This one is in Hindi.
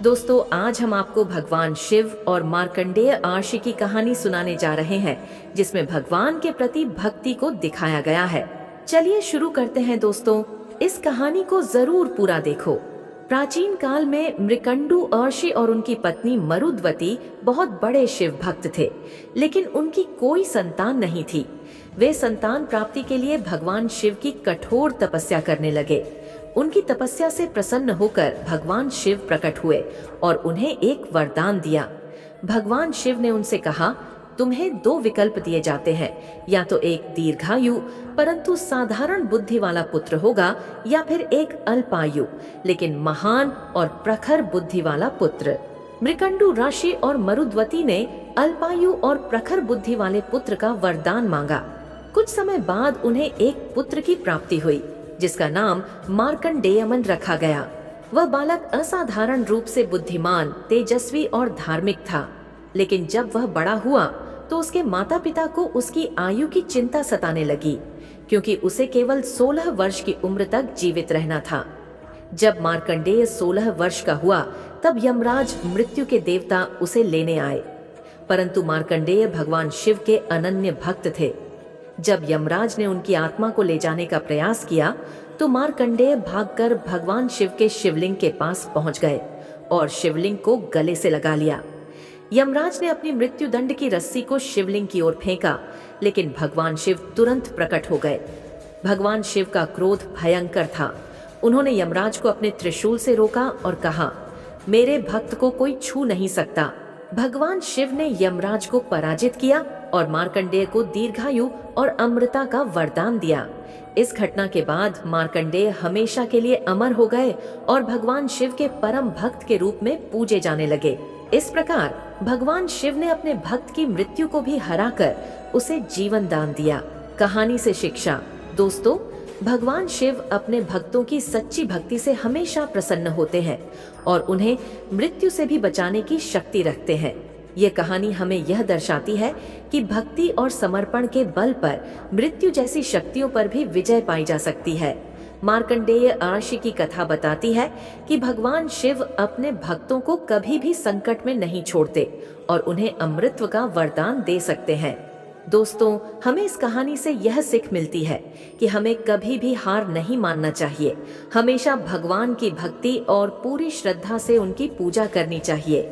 दोस्तों, आज हम आपको भगवान शिव और मार्कंडेय आर्षि की कहानी सुनाने जा रहे हैं, जिसमें भगवान के प्रति भक्ति को दिखाया गया है। चलिए शुरू करते हैं दोस्तों, इस कहानी को जरूर पूरा देखो। प्राचीन काल में मृकंडु आर्षि और उनकी पत्नी मरुद्वती बहुत बड़े शिव भक्त थे, लेकिन उनकी कोई संतान नहीं थी। वे संतान प्राप्ति के लिए भगवान शिव की कठोर तपस्या करने लगे। उनकी तपस्या से प्रसन्न होकर भगवान शिव प्रकट हुए और उन्हें एक वरदान दिया। भगवान शिव ने उनसे कहा, तुम्हें दो विकल्प दिए जाते हैं, या तो एक दीर्घायु परंतु साधारण बुद्धि वाला पुत्र होगा, या फिर एक अल्पायु लेकिन महान और प्रखर बुद्धि वाला पुत्र। मृकंडु ऋषि और मरुद्वती ने अल्पायु और प्रखर बुद्धि वाले पुत्र का वरदान मांगा। कुछ समय बाद उन्हें एक पुत्र की प्राप्ति हुई, जिसका नाम मार्कंडेयमन रखा गया। वह बालक असाधारण रूप से बुद्धिमान, तेजस्वी और धार्मिक था, लेकिन जब वह बड़ा हुआ तो उसके माता पिता को उसकी आयु की चिंता सताने लगी, क्योंकि उसे केवल 16 वर्ष की उम्र तक जीवित रहना था। जब मार्कंडेय 16 वर्ष का हुआ, तब यमराज मृत्यु के देवता उसे लेने आए, परंतु मार्कंडेय भगवान शिव के अनन्य भक्त थे। जब यमराज ने उनकी आत्मा को ले जाने का प्रयास किया, तो मार्कंडेय भागकर भगवान शिव के शिवलिंग के पास पहुंच गए और शिवलिंग को गले से लगा लिया। यमराज ने अपनी मृत्यु दंड की रस्सी को शिवलिंग की ओर फेंका, लेकिन भगवान शिव तुरंत प्रकट हो गए। भगवान शिव का क्रोध भयंकर था। उन्होंने यमराज को अपने त्रिशूल से रोका और कहा, मेरे भक्त को कोई छू नहीं सकता। भगवान शिव ने यमराज को पराजित किया और मार्कंडेय को दीर्घायु और अमृता का वरदान दिया। इस घटना के बाद मार्कंडेय हमेशा के लिए अमर हो गए और भगवान शिव के परम भक्त के रूप में पूजे जाने लगे। इस प्रकार भगवान शिव ने अपने भक्त की मृत्यु को भी हराकर उसे जीवन दान दिया। कहानी से शिक्षा। दोस्तों, भगवान शिव अपने भक्तों की सच्ची भक्ति से हमेशा प्रसन्न होते हैं और उन्हें मृत्यु से भी बचाने की शक्ति रखते हैं। ये कहानी हमें यह दर्शाती है कि भक्ति और समर्पण के बल पर मृत्यु जैसी शक्तियों पर भी विजय पाई जा सकती है। मार्कंडेय आर्षि की कथा बताती है कि भगवान शिव अपने भक्तों को कभी भी संकट में नहीं छोड़ते और उन्हें अमृत का वरदान दे सकते हैं। दोस्तों, हमें इस कहानी से यह सीख मिलती है कि हमें कभी भी हार नहीं मानना चाहिए। हमेशा भगवान की भक्ति और पूरी श्रद्धा से उनकी पूजा करनी चाहिए।